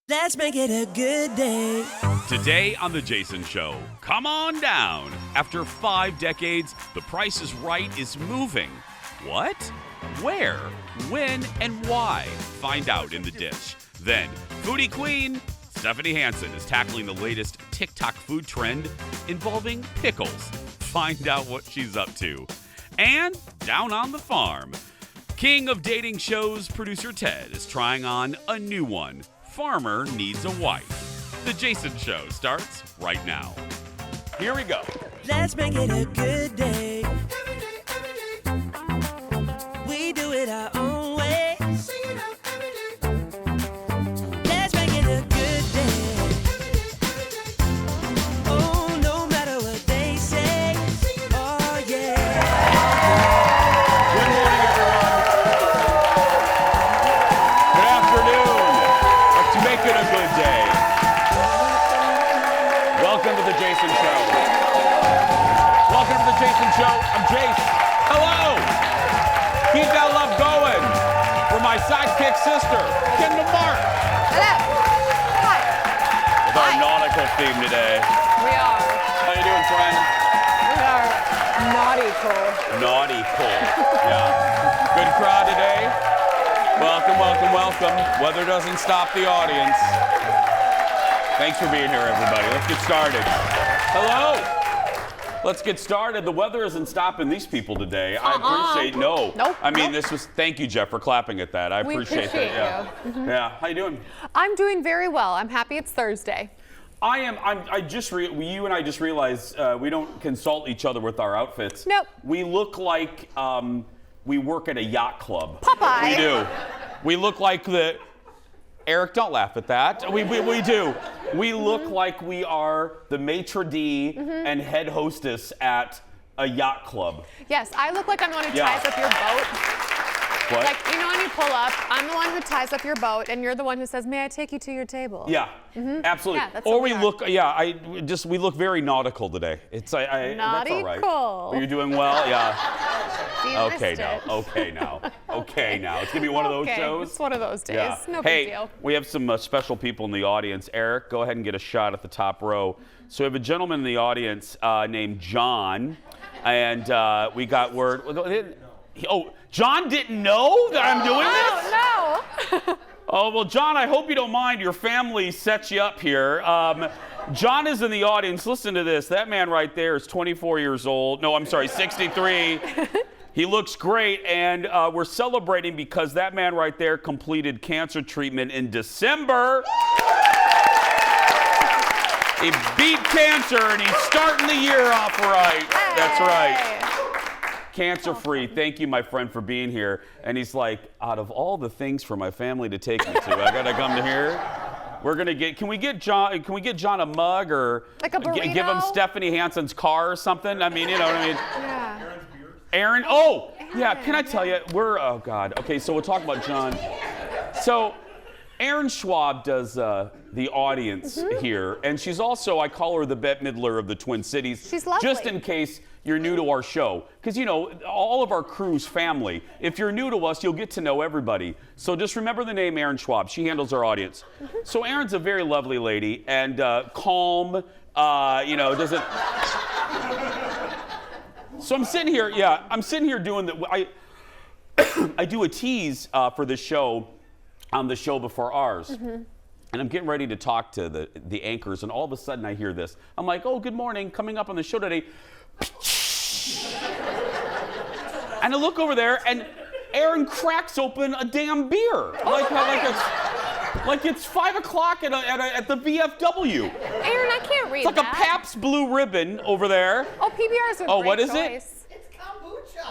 Let's make it a good day. Today on The Jason Show, come on down. After 5 decades, The Price is Right is moving. What? Where? When? And why? Find out in The Dish. Then, Foodie Queen Stephanie Hansen is tackling the latest TikTok food trend involving pickles. Find out what she's up to. And down on the farm, king of dating shows producer Ted is trying on a new one. Farmer Needs a Wife. The Jason Show starts right now. Here we go. Let's make it a good day. We do it our own way. Let's make it a good day. Oh, no matter what they say. Oh, yeah. Good morning, everyone. Good afternoon. Let's make it a good day. Welcome to The Jason Show. Welcome to The Jason Show. I'm Jace. Hello. Keep that love going for my sidekick sister, Kim DeMark. Hello. Hi. With our nautical theme today. We are. How you doing, friend? We are nautical. Nautical. Yeah. Good crowd today. Welcome, welcome, welcome. Weather doesn't stop the audience. Thanks for being here, everybody. Let's get started. Hello. Let's get started. The weather isn't stopping these people today. I appreciate Nope. I mean, this was. Thank you, Jeff, for clapping at that. I appreciate that. Yeah. you. Yeah. How you doing? I'm doing very well. I'm happy it's Thursday. I am. You and I just realized we don't consult each other with our outfits. Nope. We look like we work at a yacht club. Popeye. We do. We look like the. Eric, don't laugh at that. We do. We look like we are the maitre d' and head hostess at a yacht club. Yes, I look like I'm the one who Yeah. ties up your boat. What? Like, you know when you pull up, I'm the one who ties up your boat, and you're the one who says, may I take you to your table? Yeah, absolutely. Yeah, that's or what we we are. look. Yeah, we look very nautical today. It's that's all right. Nautical. Are you doing well? Yeah. You Okay missed now. it. Okay now. Okay now. It's gonna be one of those Okay, shows. It's one of those days. Yeah. No Hey, big deal. we have some special people in the audience. Eric, go ahead and get a shot at the top row. So we have a gentleman in the audience named John, and we got word. Oh, John didn't know that I'm doing this? Oh, no. Oh, well, John, I hope you don't mind. Your family set you up here. John is in the audience. Listen to this. That man right there is 24 years old. No, I'm sorry, 63. He looks great, and we're celebrating because that man right there completed cancer treatment in December. He beat cancer, and he's starting the year off right. That's right. Cancer-free. Thank you, my friend, for being here. And he's like, out of all the things for my family to take me to, I gotta come to here. We're gonna get. Can we get John a mug or Like a burrito? give him Stephanie Hansen's car or something? I mean, you know what I mean. Yeah. Aaron. Oh, yeah. Can I tell you? Oh God. Okay, so we'll talk about John. So, Aaron Schwab does the audience here, and she's also, I call her the Bette Midler of the Twin Cities. She's lovely. Just in case you're new to our show, because you know all of our crew's family. If you're new to us, you'll get to know everybody. So just remember the name Aaron Schwab. She handles our audience. So Aaron's a very lovely lady and calm. Doesn't. So I'm sitting here. Yeah, I'm sitting here doing the. I do a tease for this show on the show before ours. And I'm getting ready to talk to the anchors, and all of a sudden I hear this. I'm like, oh, good morning, coming up on the show today. And I look over there, and Aaron cracks open a damn beer. Like it's 5 o'clock at the VFW. Aaron, I can't read It's like that. a Pabst Blue Ribbon over there. Oh, PBR's a Oh, great what is choice. it?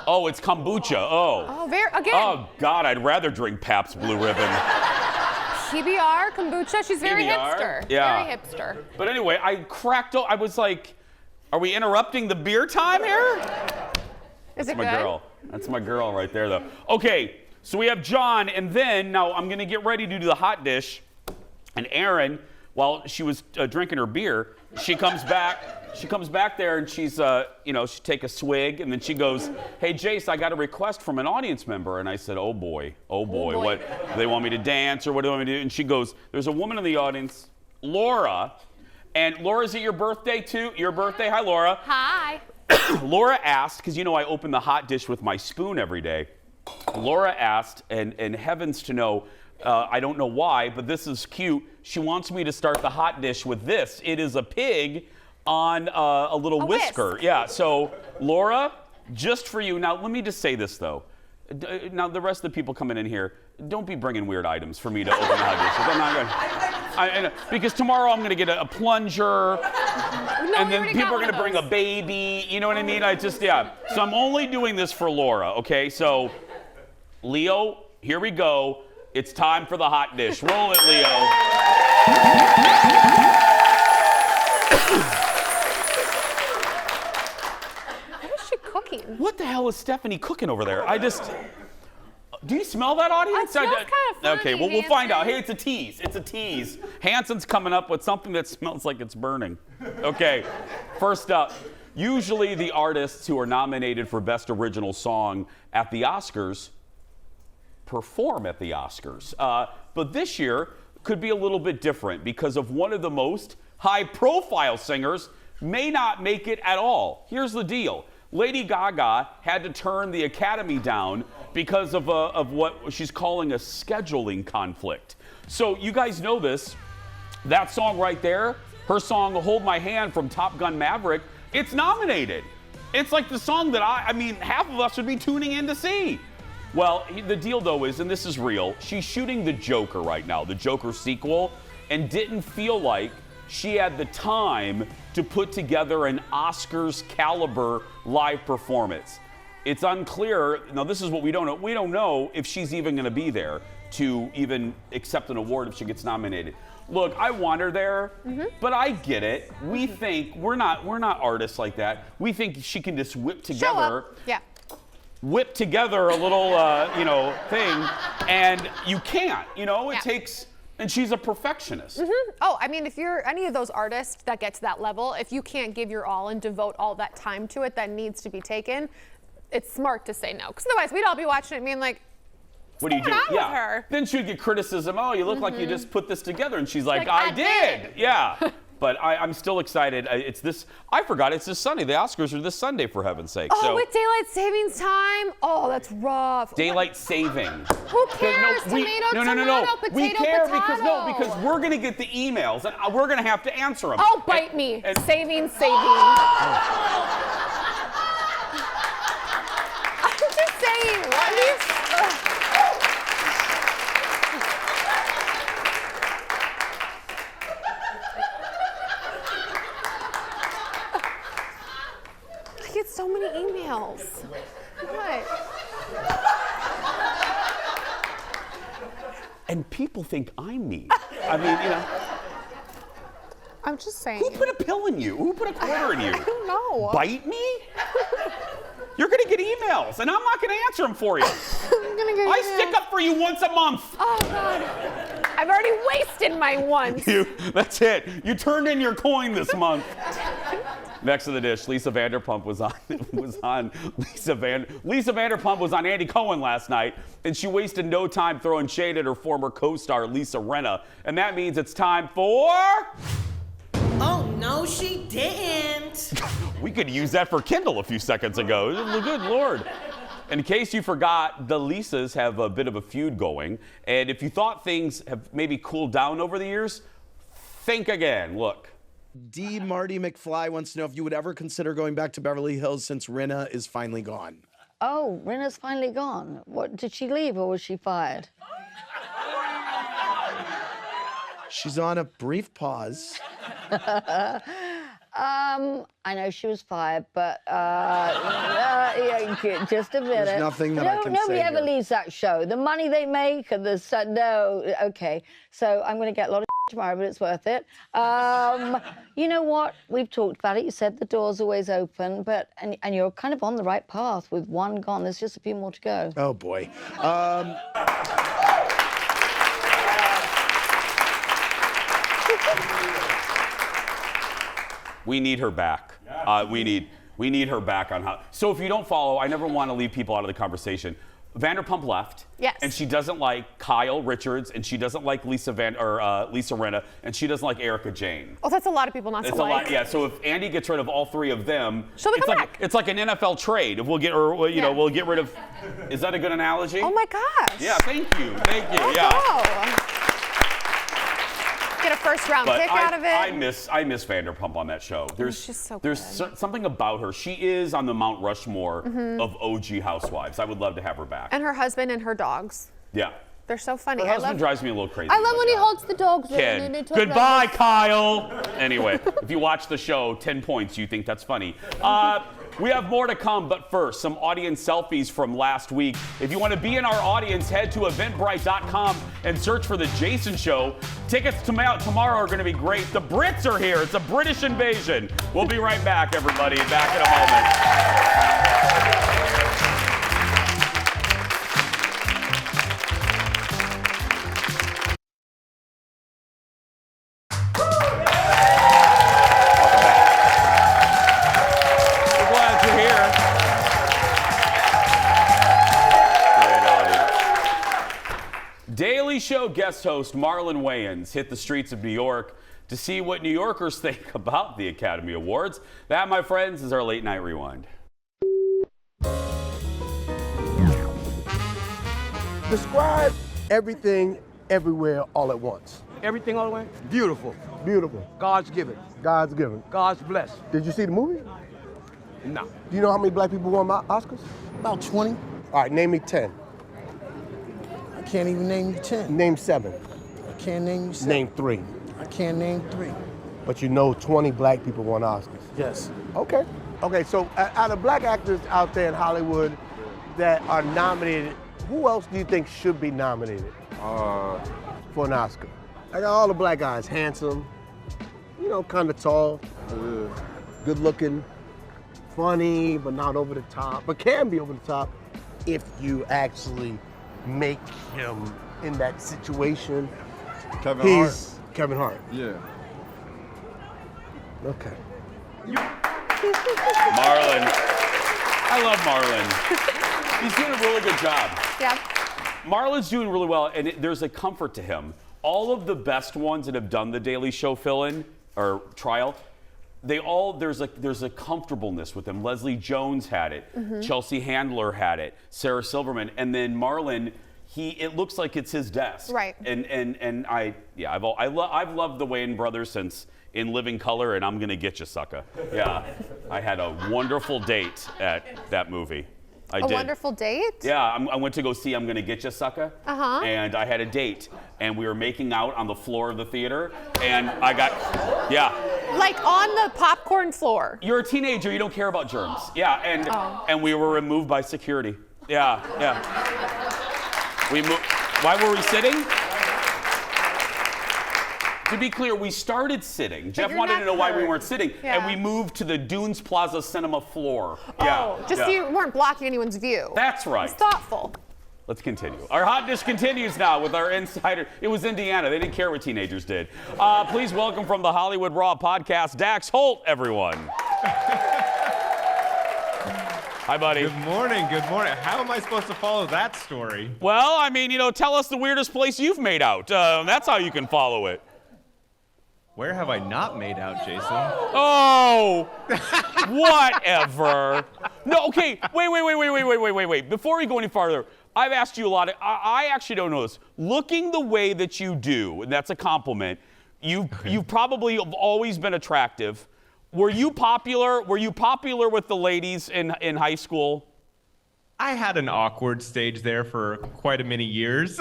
Oh, it's kombucha. Oh. Oh, again. Oh, God, I'd rather drink Pabst Blue Ribbon. PBR, kombucha. She's very PBR? hipster. Yeah. Very hipster. But anyway, I was like, are we interrupting the beer time here? Is it My good? girl. That's my girl right there, though. Okay, so we have John, and then now I'm going to get ready to do the hot dish. And Erin, while she was drinking her beer, she comes back. she comes back there and she's, she take a swig and then she goes, "Hey, Jace, I got a request from an audience member." And I said, oh boy, what, do they want me to dance or what do they want me to do? And she goes, "There's a woman in the audience, Laura." And Laura, is it your birthday too? Your birthday? Hi, Laura. Hi. Laura asked, because I open the hot dish with my spoon every day. Laura asked, and heavens to know, I don't know why, but this is cute. She wants me to start the hot dish with this. It is a pig on a little whisker. Whisk. Yeah, so Laura, just for you. Now, let me just say this, though. Now, the rest of the people coming in here, don't be bringing weird items for me to open the hot dishes. I'm not going to. Because tomorrow I'm going to get a plunger, and then people are going to bring a baby. You know what I mean? So I'm only doing this for Laura, okay? So, Leo, here we go. It's time for the hot dish. Roll it, Leo. What is she cooking? What the hell is Stephanie cooking over there? Do you smell that, audience? It smells kind of funny, okay, well, we'll Hansen. find out. Hey, it's a tease. It's a tease. Hansen's coming up with something that smells like it's burning. Okay, first up, usually the artists who are nominated for Best Original Song at the Oscars perform at the Oscars. But this year could be a little bit different because of one of the most high-profile singers may not make it at all. Here's the deal. Lady Gaga had to turn the Academy down because of what she's calling a scheduling conflict. So you guys know this. That song right there, her song Hold My Hand from Top Gun Maverick, it's nominated. It's like the song that half of us would be tuning in to see. Well, the deal, though, is, and this is real, she's shooting The Joker right now, the Joker sequel, and didn't feel like she had the time to put together an Oscars caliber live performance. It's unclear. Now, this is what we don't know. We don't know if she's even going to be there to even accept an award if she gets nominated. Look, I want her there, but I get it. We think we're not artists like that. We think she can just whip together. Whip together a little, thing, and you can't. It takes. And she's a perfectionist. Oh, if you're any of those artists that get to that level, if you can't give your all and devote all that time to it that needs to be taken, it's smart to say no. Because otherwise, we'd all be watching it and being like, what do you do? With her? Then she'd get criticism. Oh, you look like you just put this together. And she's like, I did. Yeah. But I'm still excited. It's this. I forgot it's this Sunday. The Oscars are this Sunday, for heaven's sake. Oh, with daylight savings time? Oh, that's rough. Daylight saving. Who cares? Tomato, We care because we're going to get the emails and we're going to have to answer them. Oh, bite me. Saving. I'm just saying, I get so many emails. What? And people think I'm mean. I'm just saying. Who put a pill in you? Who put a quarter in you? I don't know. Bite me? You're going to get emails, and I'm not going to answer them for you. I stick up for you once a month. Oh, God. I've already wasted my once. That's it. You turned in your coin this month. Next to the dish, Lisa Vanderpump was on Lisa Vanderpump was on Andy Cohen last night, and she wasted no time throwing shade at her former co-star Lisa Rinna. And that means it's time for... Oh, no, she didn't. We could use that for Kindle a few seconds ago. Good Lord. In case you forgot, the Lisas have a bit of a feud going. And if you thought things have maybe cooled down over the years, think again. Look. D. Marty McFly wants to know if you would ever consider going back to Beverly Hills since Rinna is finally gone. Oh, Rinna's finally gone. What, did she leave or was she fired? She's on a brief pause. I know she was fired, but just a minute. There's nothing that I can say Nobody ever here. leaves that show. The money they make and the no. Okay, so I'm going to get a lot of tomorrow, but it's worth it. You know what? We've talked about it. You said the door's always open, but and you're kind of on the right path with one gone. There's just a few more to go. Oh boy. We need her back. We need her back on how. So if you don't follow, I never want to leave people out of the conversation. Vanderpump left. Yes. And she doesn't like Kyle Richards, and she doesn't like Lisa Rinna, and she doesn't like Erica Jane. Oh, that's a lot of people not to It's like. a lot, yeah. So if Andy gets rid of all three of them, She'll it's come like back. it's like an NFL trade. If we'll get, or you know, we'll get rid of. Is that a good analogy? Oh my gosh. Yeah. Thank you. Oh, Yeah. wow. Get a first-round But pick out of it. I miss Vanderpump on that show. she's so there's good. something about her. She is on the Mount Rushmore of OG housewives. I would love to have her back. And her husband and her dogs. Yeah. They're so funny. Her husband drives me a little crazy. I love but when he yeah. holds the dogs in Kid. and they talk Goodbye, about Kyle. Anyway, if you watch the show, 10 points, you think that's funny. We have more to come, but first, some audience selfies from last week. If you want to be in our audience, head to eventbrite.com and search for The Jason Show. Tickets tomorrow are going to be great. The Brits are here. It's a British invasion. We'll be right back, everybody. Back in a moment. Daily Show guest host Marlon Wayans hit the streets of New York to see what New Yorkers think about the Academy Awards. That, my friends, is our late night rewind. Describe everything, everywhere, all at once. Everything all the way? Beautiful. Beautiful. God's given. God's given. God's blessed. Did you see the movie? No. Do you know how many black people won Oscars? About 20. All right, name me 10. I can't even name you 10. Name 7. I can't name you 7. Name 3. I can't name 3. But you know 20 black people won Oscars. Yes. Okay. Okay, so out of black actors out there in Hollywood that are nominated, who else do you think should be nominated for an Oscar? I got all the black guys, handsome, you know, kind of tall, good looking, funny, but not over the top, but can be over the top if you actually make him in that situation. Kevin He's Kevin Hart. Yeah. Okay. Marlon. I love Marlon. He's doing a really good job. Yeah. Marlon's doing really well, and there's a comfort to him. All of the best ones that have done the Daily Show fill-in or trial, there's a comfortableness with them. Leslie Jones had it, Chelsea Handler had it, Sarah Silverman, and then Marlon. It looks like it's his desk. Right. And I've loved the Wayans brothers since In Living Color and I'm Gonna Get You, Sucker. Yeah, I had a wonderful date at that movie. I did. Wonderful date? Yeah, I went to go see I'm Gonna Get You, Sucker. Uh-huh. And I had a date, and we were making out on the floor of the theater, and I got, yeah. Like on the popcorn floor. You're a teenager, you don't care about germs. Yeah, and we were removed by security. Yeah. We moved. Why were we sitting? To be clear, we started sitting. Jeff you're wanted not to know why we hurt. weren't sitting, Yeah. and we moved to the Dunes Plaza Cinema floor. So you weren't blocking anyone's view. That's right. It's thoughtful. Let's continue. Our hot dish continues now with our insider. It was Indiana. They didn't care what teenagers did. Please welcome from the Hollywood Raw podcast, Dax Holt, everyone. Hi, buddy. Good morning, good morning. How am I supposed to follow that story? Well, I mean, tell us the weirdest place you've made out. That's how you can follow it. Where have I not made out, Jason? Oh, whatever. No, okay, wait. Before we go any farther, I've asked you a lot. I actually don't know this. Looking the way that you do, and that's a compliment, you probably have always been attractive. Were you popular? Were you popular with the ladies in high school? I had an awkward stage there for quite a many years.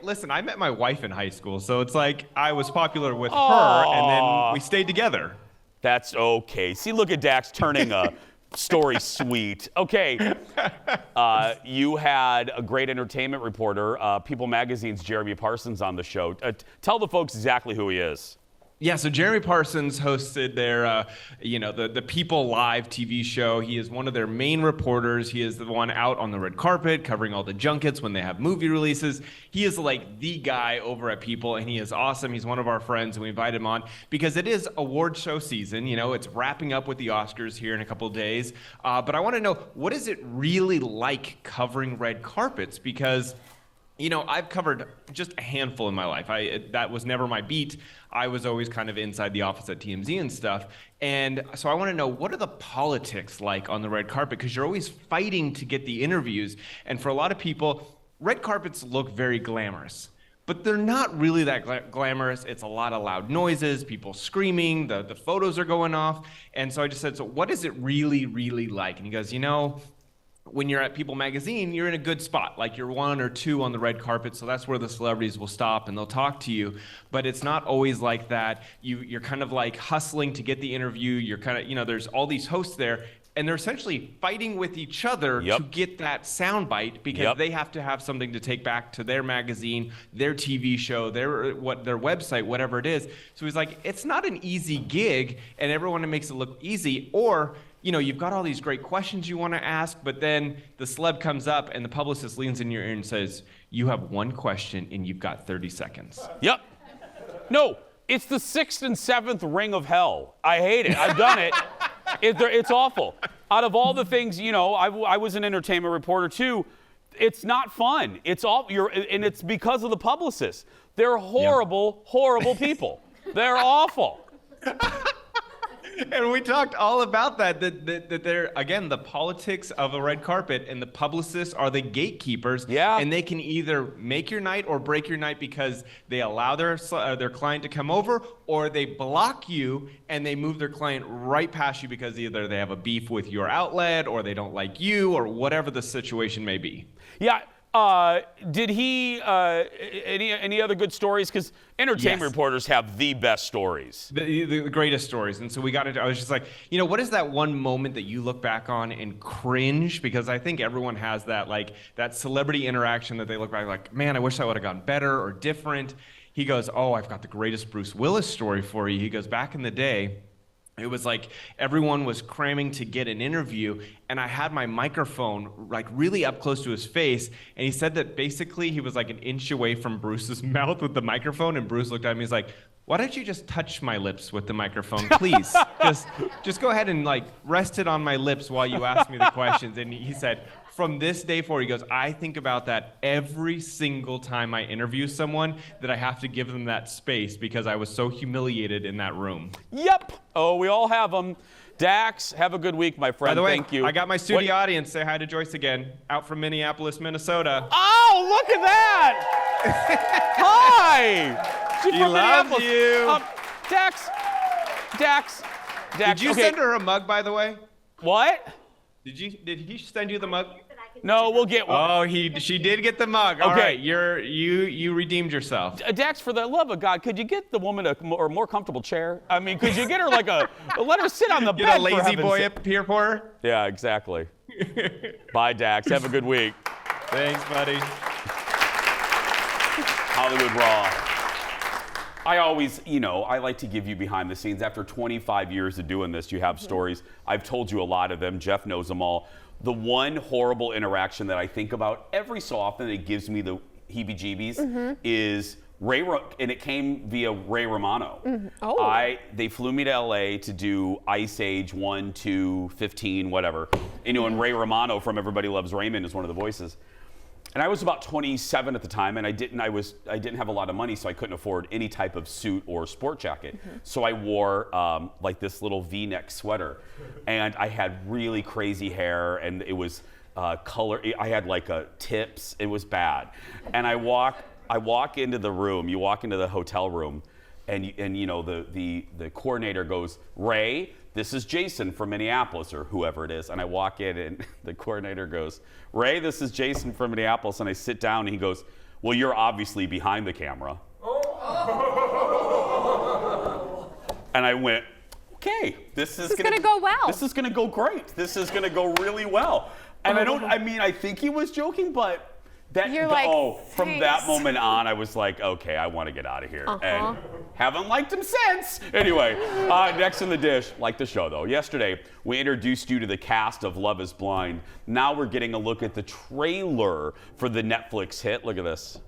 Listen, I met my wife in high school, so it's like I was popular with her, and then we stayed together. That's okay. See, look at Dax turning a story sweet. Okay. You had a great entertainment reporter, People Magazine's Jeremy Parsons on the show. Tell the folks exactly who he is. Yeah, so Jeremy Parsons hosted their, the People Live TV show. He is one of their main reporters. He is the one out on the red carpet covering all the junkets when they have movie releases. He is like the guy over at People, and he is awesome. He's one of our friends, and we invited him on because it is award show season. You know, it's wrapping up with the Oscars here in a couple of days. But I want to know, what is it really like covering red carpets? Because I've covered just a handful in my life. That was never my beat. I was always kind of inside the office at TMZ and stuff. And so I want to know, what are the politics like on the red carpet? Because you're always fighting to get the interviews. And for a lot of people, red carpets look very glamorous. But they're not really that glamorous. It's a lot of loud noises, people screaming, the photos are going off. And so I just said, so what is it really, really like? And he goes, when you're at People Magazine, you're in a good spot. Like you're 1 or 2 on the red carpet, so that's where the celebrities will stop and they'll talk to you. But it's not always like that. You're kind of like hustling to get the interview. You're kind of, there's all these hosts there, and they're essentially fighting with each other to get that soundbite because they have to have something to take back to their magazine, their TV show, their website, whatever it is. So he's like, it's not an easy gig, and everyone makes it look easy, or you've got all these great questions you want to ask, but then the celeb comes up and the publicist leans in your ear and says, you have one question and you've got 30 seconds. Yep. No, it's the 6th and 7th ring of hell. I hate it. I've done it. It's awful. Out of all the things, I was an entertainment reporter too. It's not fun. It's and it's because of the publicists. They're horrible, horrible people. They're awful. And we talked all about that they're, again, the politics of a red carpet, and the publicists are the gatekeepers. Yeah. And they can either make your night or break your night because they allow their client to come over, or they block you and they move their client right past you because either they have a beef with your outlet or they don't like you or whatever the situation may be. Yeah. Did he, any other good stories? Because entertainment reporters have the best stories. The greatest stories. And so we got into, I was just like, what is that one moment that you look back on and cringe? Because I think everyone has that, like, that celebrity interaction that they look back like, man, I wish I would have gone better or different. He goes, oh, I've got the greatest Bruce Willis story for you. He goes, back in the day, it was like everyone was cramming to get an interview, and I had my microphone like really up close to his face, and he said that basically he was like an inch away from Bruce's mouth with the microphone, and Bruce looked at me, he's like, why don't you just touch my lips with the microphone, please? just go ahead and like rest it on my lips while you ask me the questions. And he said, from this day forward, he goes, I think about that every single time I interview someone, that I have to give them that space because I was so humiliated in that room. Yep. Oh, we all have them. Dax, have a good week, my friend. By the way, thank you. I got my studio audience. Say hi to Joyce again, out from Minneapolis, Minnesota. Oh, look at that. Hi. She's She from loves Minneapolis. you. Dax. Did you send her a mug, by the way? What? Did he send you the mug? No, we'll get one. Oh, she did get the mug. All right, you redeemed yourself. Dax, for the love of God, could you get the woman a more comfortable chair? I mean, could you get her like let her sit on the bed? Get a lazy boy up here for her? Yeah, exactly. Bye, Dax. Have a good week. Thanks, buddy. Hollywood Raw. I always, I like to give you behind the scenes. After 25 years of doing this, you have stories. I've told you a lot of them. Jeff knows them all. The one horrible interaction that I think about every so often that gives me the heebie-jeebies is and it came via Ray Romano. Oh. They flew me to LA to do Ice Age 1, 2, 15, whatever. And Ray Romano from Everybody Loves Raymond is one of the voices. And I was about 27 at the time, and I didn't have a lot of money, so I couldn't afford any type of suit or sport jacket. So I wore like this little V-neck sweater, and I had really crazy hair, and it was color. I had like tips. It was bad. And I walk into the room. You walk into the hotel room, and the coordinator goes, Ray, this is Jason from Minneapolis, or whoever it is. And I walk in, and the coordinator goes, Ray, this is Jason from Minneapolis. And I sit down, and he goes, well, you're obviously behind the camera. And I went, okay, this is going to go well. This is going to go great. This is going to go really well. And I think he was joking, but You're like, from that thanks. moment on, I was like, okay, I want to get out of here. And haven't liked him since. Anyway, next in the dish, like the show though. Yesterday, we introduced you to the cast of Love is Blind. Now we're getting a look at the trailer for the Netflix hit. Look at this.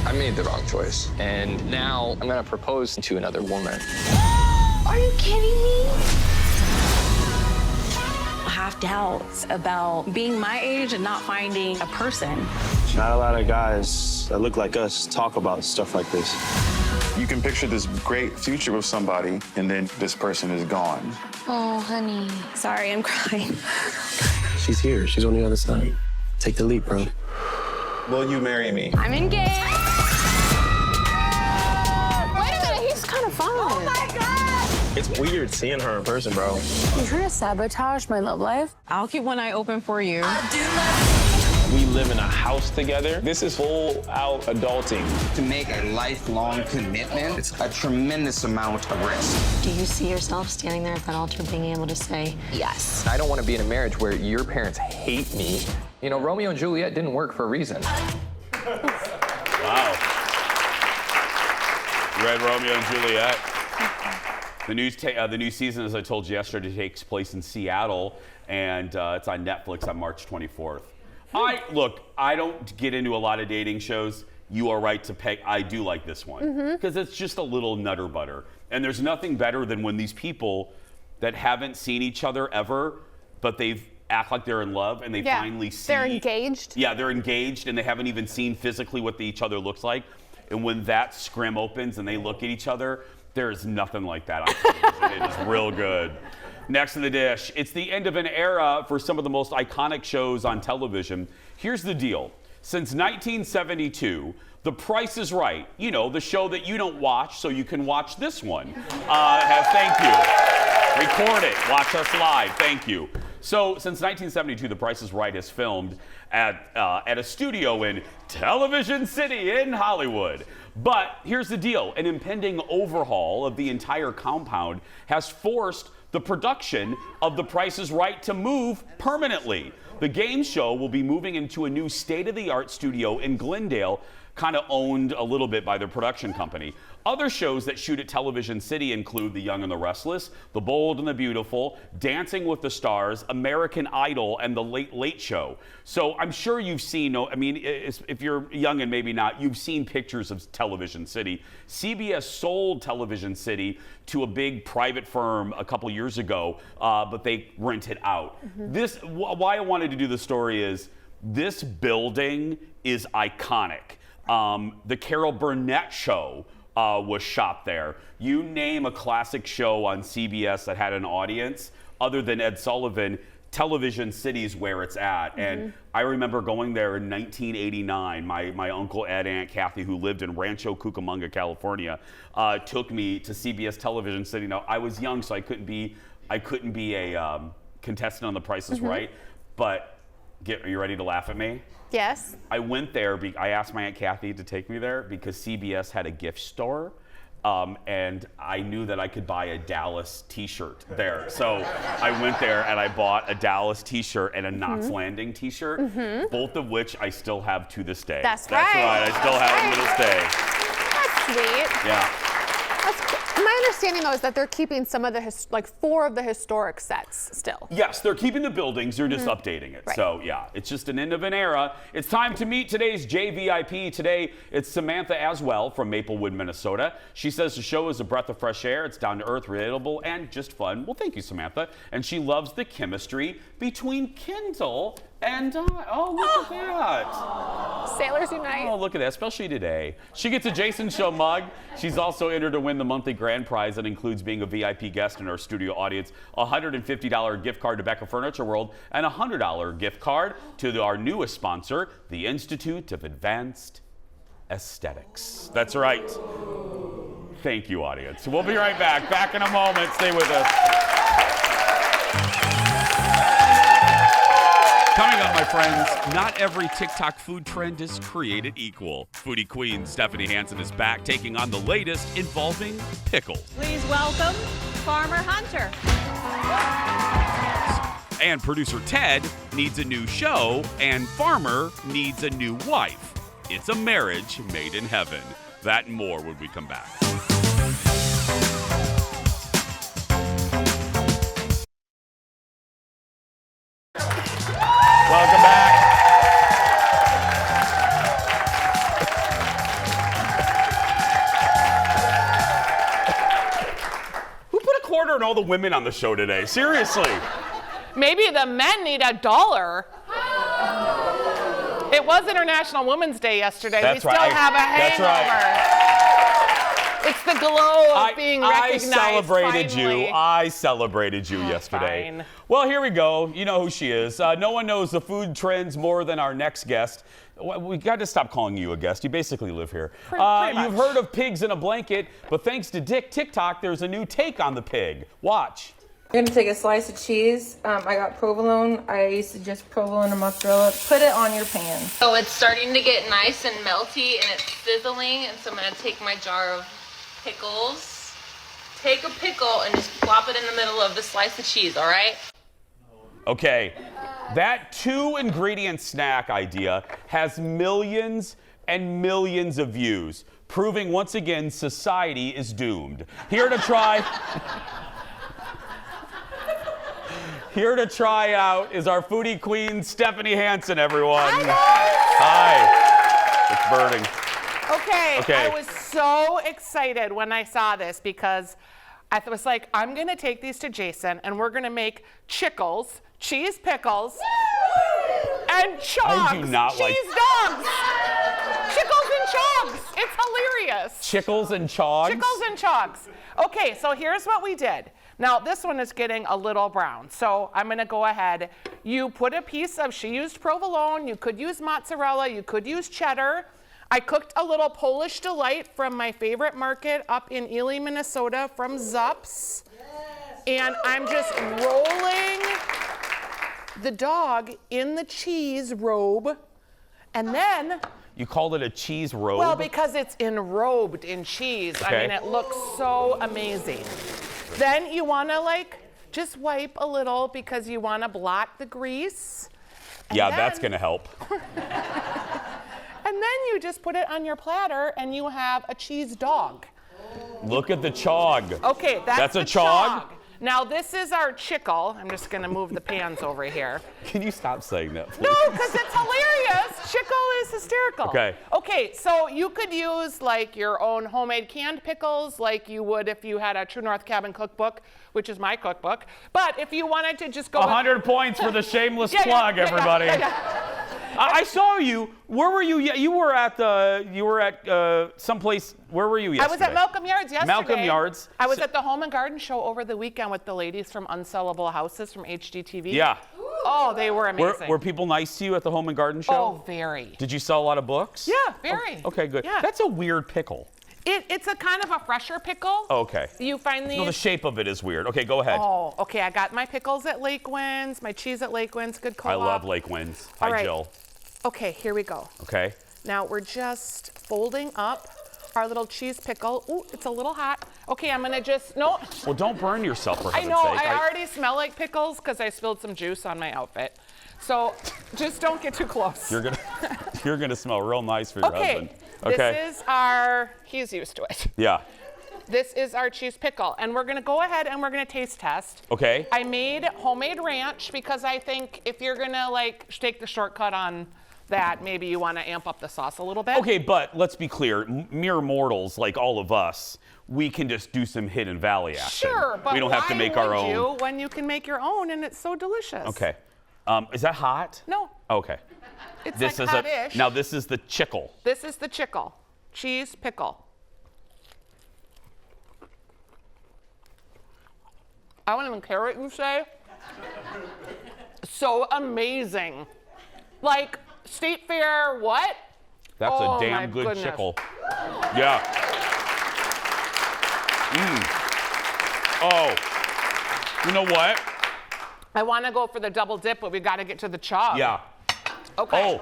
I made the wrong choice, and now I'm gonna propose to another woman. Are you kidding me? I have doubts about being my age and not finding a person. Not a lot of guys that look like us talk about stuff like this. You can picture this great future with somebody, and then this person is gone. Oh, honey. Sorry, I'm crying. She's here. She's on the other side. Take the leap, bro. Will you marry me? I'm engaged. Wait a minute, he's kind of fun. Oh my God! It's weird seeing her in person, bro. You're trying to sabotage my love life? I'll keep one eye open for you. We live in a house together. This is full out adulting. To make a lifelong commitment, it's a tremendous amount of risk. Do you see yourself standing there at that altar being able to say yes? I don't want to be in a marriage where your parents hate me. You know, Romeo and Juliet didn't work for a reason. Wow. You read Romeo and Juliet? The new season, as I told you yesterday, takes place in Seattle, and it's on Netflix on March 24th. I don't get into a lot of dating shows. You are right to pick. I do like this one because it's just a little nutter butter. And there's nothing better than when these people that haven't seen each other ever, but they've act like they're in love and they finally see. They're engaged. Yeah, they're engaged and they haven't even seen physically what each other looks like. And when that scrim opens and they look at each other, there is nothing like that on television. It is real good. Next in the dish, it's the end of an era for some of the most iconic shows on television. Here's the deal. Since 1972, The Price is Right, you know, the show that you don't watch so you can watch this one, thank you. Record it, watch us live, thank you. So since 1972, The Price is Right is filmed at a studio in Television City in Hollywood. But here's the deal, an impending overhaul of the entire compound has forced the production of The Price is Right to move permanently. The game show will be moving into a new state-of-the-art studio in Glendale, kind of owned a little bit by their production company. Other shows that shoot at Television City include The Young and the Restless, The Bold and the Beautiful, Dancing with the Stars, American Idol, and The Late Late Show. So I'm sure you've seen, I mean, if you're young and maybe not, you've seen pictures of Television City. CBS sold Television City to a big private firm a couple years ago, but they rent it out. Why I wanted to do the story is this building is iconic. The Carol Burnett Show was shot there. You name a classic show on CBS that had an audience, other than Ed Sullivan, Television City's where it's at. And I remember going there in 1989. My uncle Ed, Aunt Kathy, who lived in Rancho Cucamonga, California, took me to CBS Television City. Now, I was young, so I couldn't be a contestant on The Price is Right. But are you ready to laugh at me? Yes. I went there, I asked my Aunt Kathy to take me there because CBS had a gift store, and I knew that I could buy a Dallas t-shirt there. So I went there and I bought a Dallas t-shirt and a Knots Landing t-shirt, both of which I still have to this day. That's right. I still have them to this day. That's sweet. Yeah. My understanding, though, is that they're keeping some of the, 4 of the historic sets still. Yes, they're keeping the buildings, they're just updating it. Right. So, yeah, it's just an end of an era. It's time to meet today's JVIP. Today, it's Samantha Aswell from Maplewood, Minnesota. She says the show is a breath of fresh air. It's down to earth, relatable, and just fun. Well, thank you, Samantha. And she loves the chemistry between Kendall and oh, look at that. Sailors Unite. Oh, look at that, especially today. She gets a Jason Show mug. She's also entered to win the monthly grand prize that includes being a VIP guest in our studio audience, a $150 gift card to Becca Furniture World, and a $100 gift card to our newest sponsor, the Institute of Advanced Aesthetics. That's right. Thank you, audience. We'll be right back. Back in a moment. Stay with us. Coming up, my friends, not every TikTok food trend is created equal. Foodie queen Stephanie Hansen is back, taking on the latest involving pickles. Please welcome Farmer Hunter. And producer Ted needs a new show, and Farmer needs a new wife. It's a marriage made in heaven. That and more when we come back. Welcome back. Who put a quarter in all the women on the show today? Seriously. Maybe the men need $1. It was International Women's Day yesterday. That's we still right. have a hangover. That's right. It's the glow of being recognized. I celebrated you yesterday. Fine. Well, here we go. You know who she is. No one knows the food trends more than our next guest. We got to stop calling you a guest. You basically live here. Pretty much. You've heard of pigs in a blanket, but thanks to TikTok, there's a new take on the pig. Watch. I'm gonna take a slice of cheese. I got provolone. I used to just provolone and mozzarella. Put it on your pan. So it's starting to get nice and melty and it's sizzling. And so I'm gonna take my jar of pickles. Take a pickle and just plop it in the middle of the slice of cheese, all right? Okay, that 2-ingredient snack idea has millions and millions of views, proving once again society is doomed. Here to try out is our foodie queen, Stephanie Hansen, everyone. Hi. It's burning. Okay, I was so excited when I saw this because I was like, I'm going to take these to Jason and we're going to make chickles, cheese pickles, and chogs. I do not cheese like dogs. Chickles and chogs. It's hilarious. Chickles and chogs? Chickles and chogs. Okay, so here's what we did. Now, this one is getting a little brown, so I'm going to go ahead. You put a piece of, she used provolone, you could use mozzarella, you could use cheddar. I cooked a little Polish Delight from my favorite market up in Ely, Minnesota from Zups. And I'm just rolling the dog in the cheese robe. And then... You called it a cheese robe? Well, because it's enrobed in cheese. Okay. I mean, it looks so amazing. Then you want to, like, just wipe a little because you want to blot the grease. Yeah, that's going to help. And then you just put it on your platter and you have a cheese dog. Look at the chog. Okay, that's a the chog? Now this is our chickle. I'm just gonna move the pans over here. Can you stop saying that, please? No, because it's hilarious. Chickle is hysterical. Okay. Okay, so you could use like your own homemade canned pickles like you would if you had a True North Cabin cookbook, which is my cookbook. But if you wanted to just go 100 points for the shameless plug, everybody. I saw you. Where were you? You were at someplace. Where were you yesterday? I was at Malcolm Yards yesterday. Malcolm Yards. I was at the Home and Garden Show over the weekend with the ladies from Unsellable Houses from HGTV. Yeah. Oh, they were amazing. Were people nice to you at the Home and Garden Show? Oh, very. Did you sell a lot of books? Yeah, very. Okay, good. Yeah. That's a weird pickle. It's a kind of a fresher pickle. Oh, okay. You find these. No, the shape of it is weird. Okay, go ahead. Oh, okay. I got my pickles at Lake Winds, my cheese at Lake Winds. Good co-op. I love Lake Winds. All Hi, right. Jill. Okay, here we go. Okay. Now we're just folding up our little cheese pickle. Ooh, it's a little hot. Okay, I'm gonna just, no. Well, don't burn yourself, for heaven's I know, sake. I already smell like pickles because I spilled some juice on my outfit. So just don't get too close. You're gonna smell real nice for your husband. Okay. This is our, he's used to it. Yeah. This is our cheese pickle, and we're gonna go ahead and we're gonna taste test. Okay. I made homemade ranch because I think if you're gonna like take the shortcut on that, maybe you want to amp up the sauce a little bit. Okay, but let's be clear. Mere mortals like all of us, we can just do some Hidden Valley action. Sure, but we don't have to make our own. You when you can make your own and it's so delicious? Okay. Is that hot? No. Okay. It's this like is hot-ish. now this is the chickle. This is the chickle, cheese pickle. I don't even care what you say. So amazing. Like State Fair, what? That's oh, a damn good goodness. chickle. Yeah. Oh. You know what? I want to go for the double dip, but we got to get to the chop. Yeah. Okay. Oh,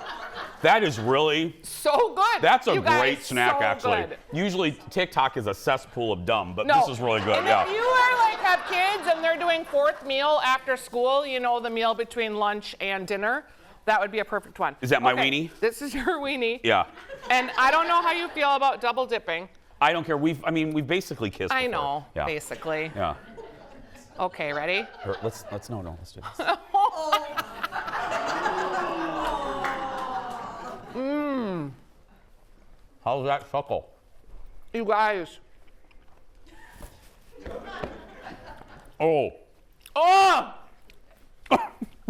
that is really so good. That's a you guys, great snack, so actually. Good. Usually TikTok is a cesspool of dumb, but No. this is really good. And yeah. if you are like have kids and they're doing fourth meal after school, you know, the meal between lunch and dinner, that would be a perfect one. Is that my weenie? This is your weenie. Yeah. And I don't know how you feel about double dipping. I don't care. We've basically kissed I before. know, Yeah. basically. Yeah. Okay, ready? Here, let's do this. Mmm. How's that suckle? You guys. Oh. Oh!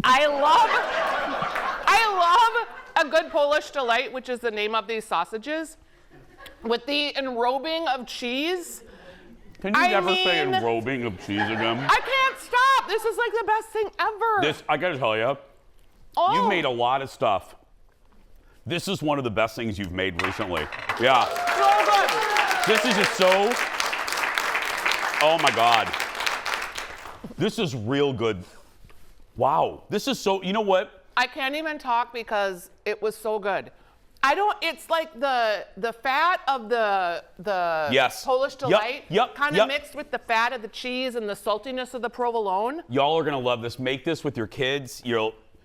I love a good Polish delight, which is the name of these sausages, with the enrobing of cheese. Can you never say enrobing of cheese again? I can't stop. This is like the best thing ever. I gotta tell you, you've made a lot of stuff. This is one of the best things you've made recently. Yeah. So good. This is just so, oh my God. This is real good. Wow. This is so, you know what? I can't even talk because it was so good. It's like the fat of the Yes. Polish delight kind of Yep. mixed with the fat of the cheese and the saltiness of the provolone. Y'all are gonna love this. Make this with your kids.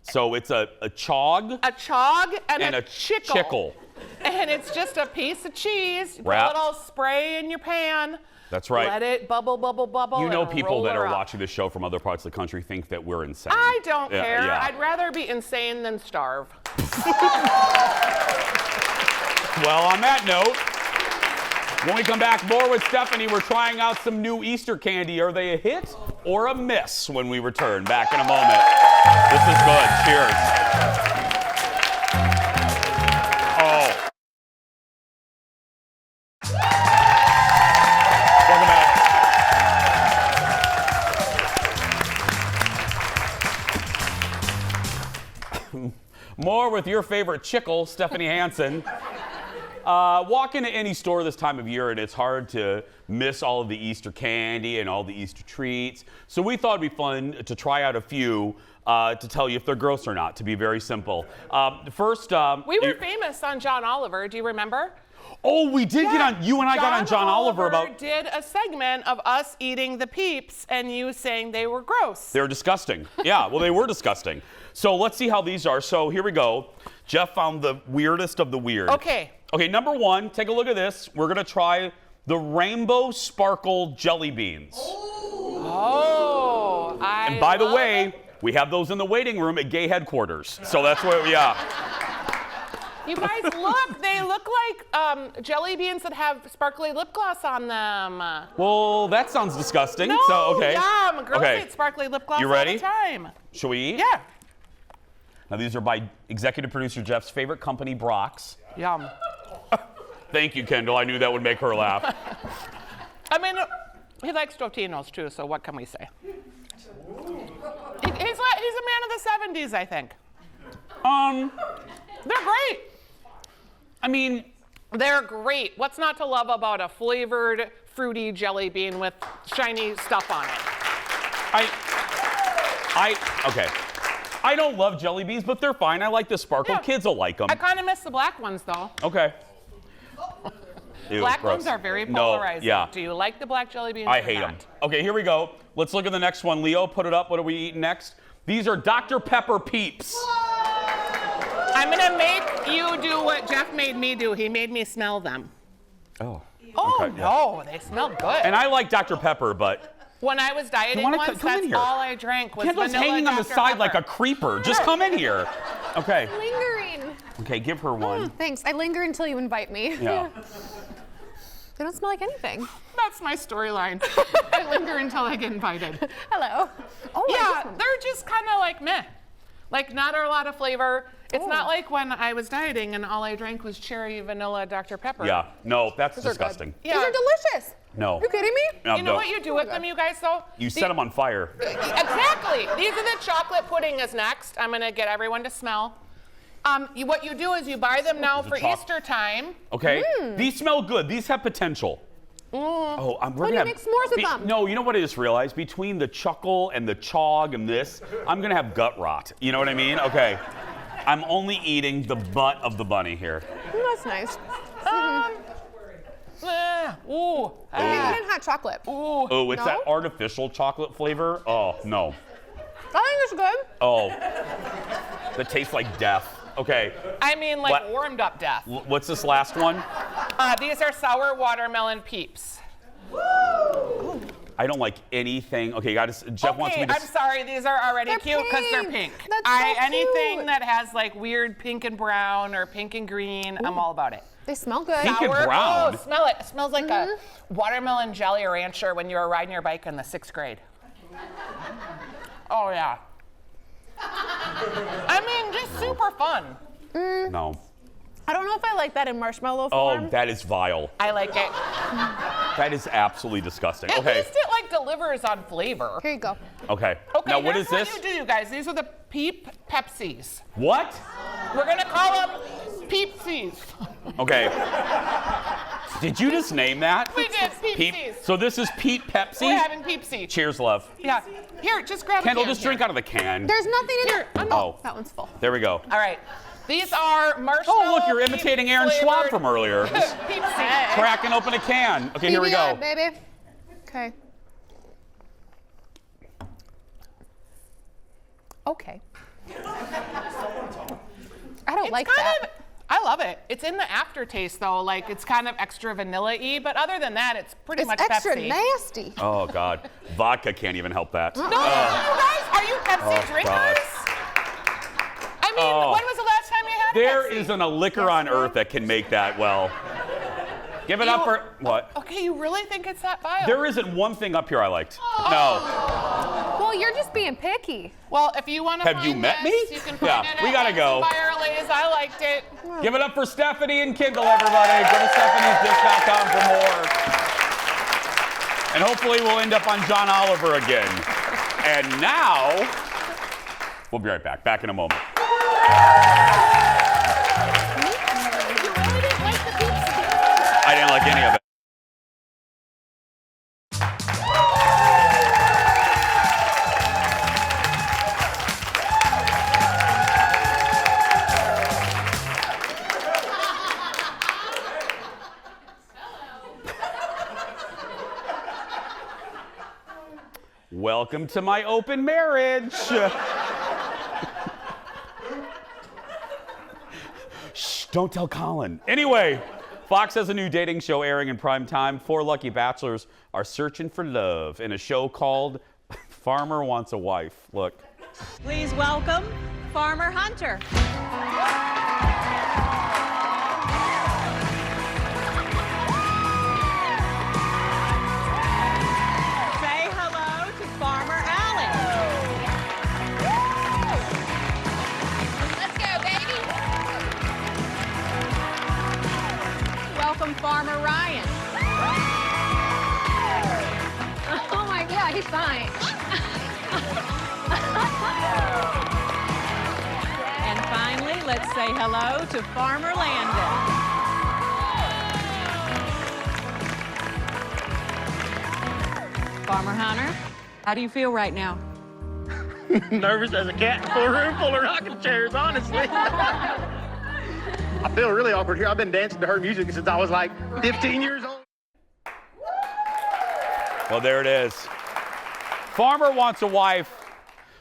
So it's a chog. A chog and a chickle. And it's just a piece of cheese. You put Wrap. a little spray in your pan. That's right. Let it bubble, bubble, bubble. You know, and people roll that her are up. watching this show from other parts of the country think that we're insane. I don't care. Yeah. I'd rather be insane than starve. Well, on that note, when we come back, more with Stephanie. We're trying out some new Easter candy. Are they a hit or a miss when we return? Back in a moment. This is good. Cheers. Oh. Welcome back. More with your favorite chickle, Stephanie Hansen. Walk into any store this time of year and it's hard to miss all of the Easter candy and all the Easter treats. So we thought it'd be fun to try out a few to tell you if they're gross or not, to be very simple. First, we were famous on John Oliver. Do you remember? Oh, we did get on, you and I got on John Oliver about... did a segment of us eating the Peeps and you saying they were gross. They're disgusting. Yeah, well, they were disgusting. So let's see how these are. So here we go. Jeff found the weirdest of the weird. Okay. Okay, number one, take a look at this. We're gonna try the Rainbow Sparkle Jelly Beans. Oh, And by the way, we have those in the waiting room at gay headquarters. So that's what, yeah. You guys, look, they look like jelly beans that have sparkly lip gloss on them. Well, that sounds disgusting. No, so, okay. yum. Girls okay. eat sparkly lip gloss You ready? all the time. Shall we eat? Yeah. Now, these are by executive producer Jeff's favorite company, Brock's. Yum. Thank you, Kendall. I knew that would make her laugh. I mean, he likes Totinos too, so what can we say? He's a man of the 70s, I think. They're great. I mean, they're great. What's not to love about a flavored, fruity jelly bean with shiny stuff on it? Okay. I don't love jelly beans, but they're fine. I like the sparkle. Yeah. Kids will like them. I kind of miss the black ones, though. Okay. Ew, Black gross. ones are very No, polarizing. yeah. Do you like the black jelly beans? I or hate not? them. Okay, here we go. Let's look at the next one. Leo, put it up. What are we eating next? These are Dr. Pepper Peeps. I'm gonna make you do what Jeff made me do. He made me smell them. Oh. Oh, Okay, no, they smell good. And I like Dr. Pepper, but When I was dieting wanna once, come in that's here. all I drank was Kendall's vanilla hanging on the Dr. side Pepper. like a creeper. Just come in here. Okay. Lingering. Okay, give her one. Thanks. I linger until you invite me. Yeah. They don't smell like anything. That's my storyline. I linger until I get invited. Hello. Oh, Yeah, they're just kind of like meh. Like not a lot of flavor. It's not like when I was dieting and all I drank was cherry vanilla Dr. Pepper. Yeah. No, that's Those are good. disgusting. Yeah. These are delicious. No. You kidding me? No, You know no. what you do with them, you guys, though? You set them on fire. Exactly. These are the chocolate pudding is next. I'm going to get everyone to smell. What you do is you buy them now Is it for choc- Easter time. Okay. These smell good. These have potential. Oh, we're What do gonna you have, make s'mores with them? No, you know what I just realized? Between the chuckle and the chog and this, I'm gonna have gut rot. You know what I mean? Okay. I'm only eating the butt of the bunny here. That's nice. Ooh. Are you eating hot chocolate. Ooh. Oh, it's No? that artificial chocolate flavor. Oh, no. I think it's good. Oh, that tastes like death. Okay. I mean, like What? warmed up death. What's this last one? These are sour watermelon peeps. I don't like anything. Okay, Jeff wants me to. I'm sorry, these are already cute because they're pink. That's so Anything cute. that has like weird pink and brown or pink and green, I'm all about it. They smell good. Pink and Sour? brown? Oh, smell it. It smells like a watermelon jelly rancher when you were riding your bike in the 6th grade. Oh, yeah. I mean, just super fun. No. I don't know if I like that in marshmallow Oh, form. that is vile. I like it. That is absolutely disgusting. At Okay. least it like delivers on flavor. Here you go. Okay. Okay, Now, what here's is this? what you do, you guys. These are the Peep Pepsis. What? We're gonna call them Peepsies. Okay. Did you just name that? We did, Peepsies. So this is Pete Pepsi? We're having Peepsies. Cheers, love. Yeah. Here, just grab Kendall, a can. just drink out of the can. There's nothing in Here, there. Oh. That one's full. There we go. All right. These are marshmallow. Oh, look, you're imitating Aaron Schwab from earlier. Just Peepsies. cracking open a can. Okay, here we go. PBR, baby. Okay. Okay. I don't like that. I love it. It's in the aftertaste though, like it's kind of extra vanilla-y, but other than that, it's pretty It's much extra Pepsi. nasty. Oh, God. Vodka can't even help that. No, you guys, are you Pepsi Oh, drinkers? God. I mean, Oh. when was the last time you had There Pepsi? isn't a liquor on earth that can make that well. Give it up for what? Okay, you really think it's that vile? There isn't one thing up here I liked. No. Well, you're just being picky. Well, if you want to Have you met me? you can find Yeah, it we at gotta go. Byerly's. I liked it. Give it up for Stephanie and Kindle, everybody. Go to stephaniesdish.com for more. And hopefully we'll end up on John Oliver again. And now, we'll be right back. Back in a moment. I didn't like any of it. Welcome to my open marriage. Shh, don't tell Colin. Anyway, Fox has a new dating show airing in prime time. 4 lucky bachelors are searching for love in a show called Farmer Wants a Wife. Look. Please welcome Farmer Hunter. Say hello to Farmer Allen. Let's go, baby. Welcome Farmer Ryan. Oh my God, he's fine. And finally, let's say hello to Farmer Landon. Farmer Hunter, how do you feel right now? Nervous as a cat in a full room full of rocking chairs, honestly. I feel really awkward here. I've been dancing to her music since I was like 15 years old. Well, there it is. Farmer Wants a Wife.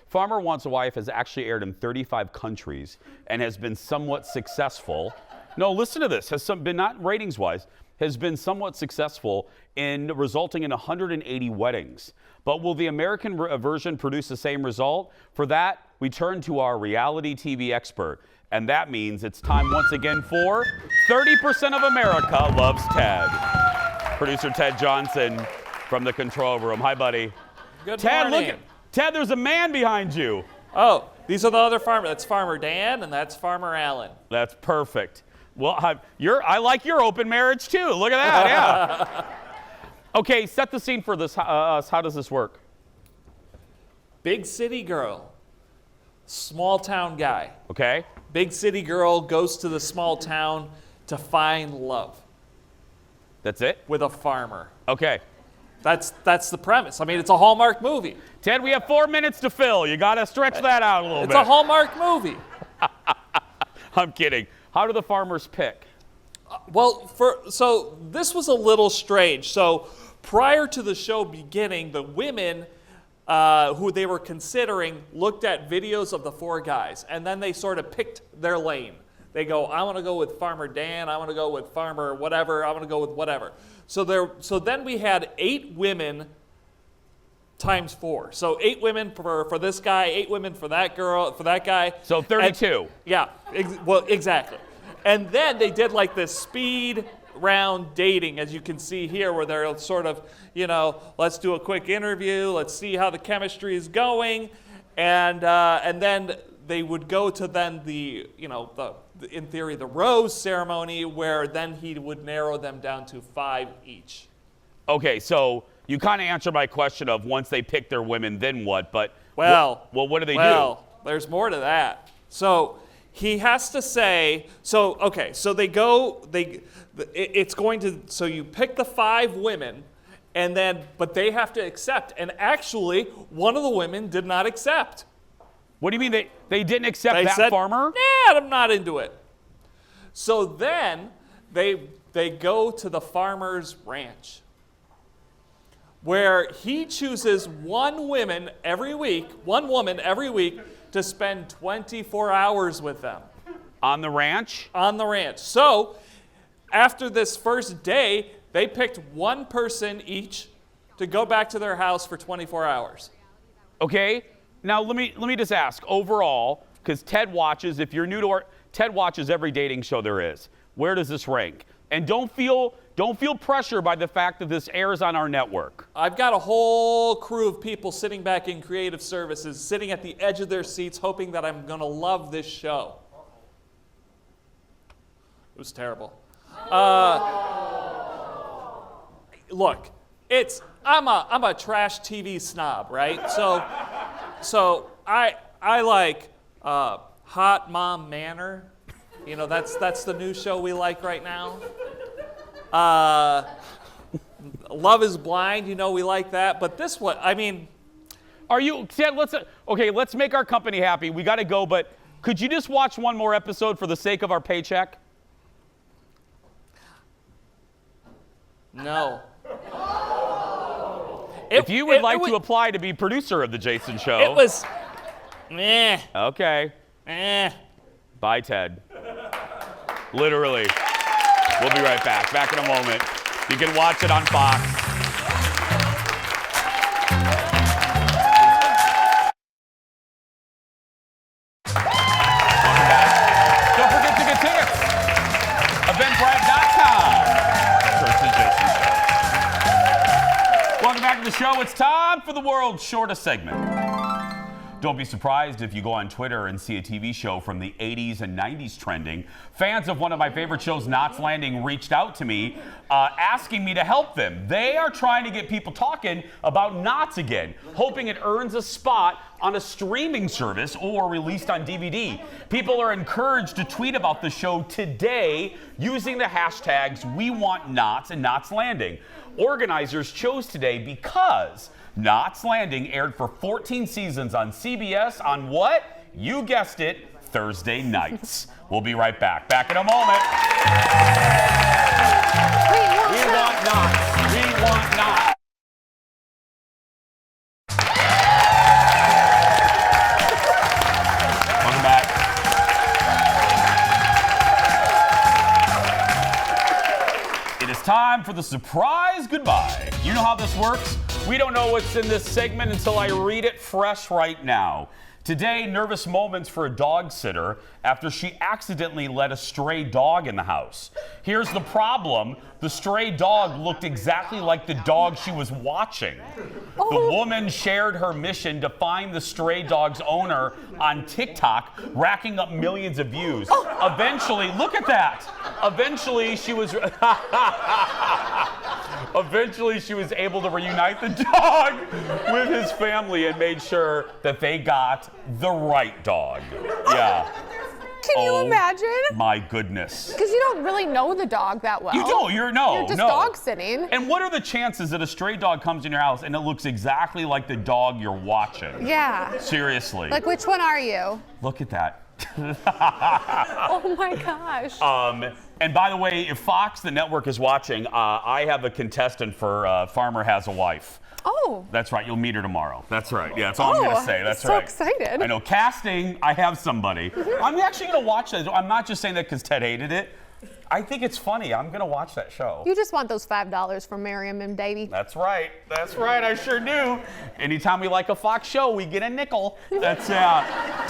Farmer Wants a Wife has actually aired in 35 countries and has been somewhat successful. No, listen to this. Has been not ratings-wise, has been somewhat successful in resulting in 180 weddings. But will the American version produce the same result? For that, we turn to our reality TV expert. And that means it's time once again for 30% of America Loves Ted. Producer Ted Johnson from the control room. Hi, buddy. Good Ted, morning. look at Ted, there's a man behind you. Oh, these are the other farmers. That's Farmer Dan and that's Farmer Allen. That's perfect. Well, I like your open marriage too. Look at that, yeah. Okay, set the scene for this. Us. How does this work? Big city girl, small town guy. Okay. Big city girl goes to the small town to find love. That's it? With a farmer. Okay. That's the premise. I mean, it's a Hallmark movie. Ted, we have 4 minutes to fill. You got to stretch that out a little bit. It's a Hallmark movie. I'm kidding. How do the farmers pick? So this was a little strange. So prior to the show beginning, the women who they were considering looked at videos of the 4 guys, and then they sort of picked their lane. They go, I want to go with Farmer Dan, I want to go with Farmer whatever, I want to go with whatever. So then we had 8 women times 4. So 8 women for this guy, 8 women for that girl, for that guy. So 32. Well, exactly. And then they did like this speed round dating, as you can see here, where they're sort of, let's do a quick interview, let's see how the chemistry is going, and then they would go to then the in theory the rose ceremony, where then he would narrow them down to 5 each. Okay, so you kind of answered my question of once they pick their women, then what? But what do they do? There's more to that. So he has to say. So okay, so they go. It's going to. So you pick the 5 women, and then but they have to accept. And actually, one of the women did not accept. What do you mean they didn't accept They that said, farmer? Nah, I'm not into it. So then they go to the farmer's ranch, where he chooses one woman every week to spend 24 hours with them. On the ranch? On the ranch. So after this first day, they picked one person each to go back to their house for 24 hours. Okay. Now let me just ask overall, because Ted watches. If you're new to Ted watches every dating show there is. Where does this rank? And don't feel pressure by the fact that this airs on our network. I've got a whole crew of people sitting back in creative services, sitting at the edge of their seats, hoping that I'm going to love this show. It was terrible. Look, I'm a trash TV snob, right? So I like Hot Mom Manor. That's the new show we like right now. Love is Blind, we like that. But this one, are you, Ted, let's make our company happy. We got to go, but could you just watch one more episode for the sake of our paycheck? No. If you would like to apply to be producer of the Jason Show. It was, meh. Okay. Bye, Ted. Literally. We'll be right back. Back in a moment. You can watch it on Fox. Welcome back. Don't forget to get tickets. Eventbrite.com. Search the Jason Show. Welcome back to the show. It's time for the world's shortest segment. Don't be surprised if you go on Twitter and see a TV show from the 80s and 90s trending. Fans of one of my favorite shows, Knots Landing, reached out to me asking me to help them. They are trying to get people talking about Knots again, hoping it earns a spot on a streaming service or released on DVD. People are encouraged to tweet about the show today using the hashtags #WeWantKnots and Knots Landing. Organizers chose today because Knots Landing aired for 14 seasons on CBS on what? You guessed it, Thursday nights. We'll be right back. Back in a moment. We want Knots. We want Knots. Welcome back. It is time for the surprise goodbye. You know how this works? We don't know what's in this segment until I read it fresh right now. Today, nervous moments for a dog sitter after she accidentally let a stray dog in the house. Here's the problem. The stray dog looked exactly like the dog she was watching. The woman shared her mission to find the stray dog's owner on TikTok, racking up millions of views. Eventually, look at that. Eventually, she was able to reunite the dog with his family and made sure that they got the right dog. Yeah. Can you imagine? My goodness. Because you don't really know the dog that well. You don't. You're just dog sitting. And what are the chances that a stray dog comes in your house and it looks exactly like the dog you're watching? Yeah. Seriously. Like, which one are you? Look at that. Oh my gosh. And by the way, if Fox, the network, is watching, I have a contestant for Farmer Has a Wife. Oh. That's right. You'll meet her tomorrow. That's right. Yeah, that's all I'm going to say. That's so right. excited. I know. Casting, I have somebody. I'm actually going to watch that. I'm not just saying that because Ted hated it. I think it's funny. I'm going to watch that show. You just want those $5 from Miriam and Davey. That's right. That's right. I sure do. Anytime we like a Fox show, we get a nickel. That's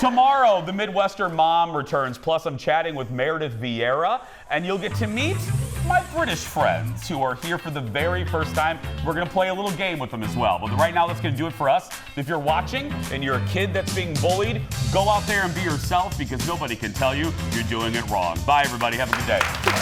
tomorrow, the Midwestern Mom returns. Plus, I'm chatting with Meredith Vieira, and you'll get to meet my British friends who are here for the very first time. We're going to play a little game with them as well. But right now, that's going to do it for us. If you're watching and you're a kid that's being bullied, go out there and be yourself because nobody can tell you you're doing it wrong. Bye, everybody. Have a good day. Bye.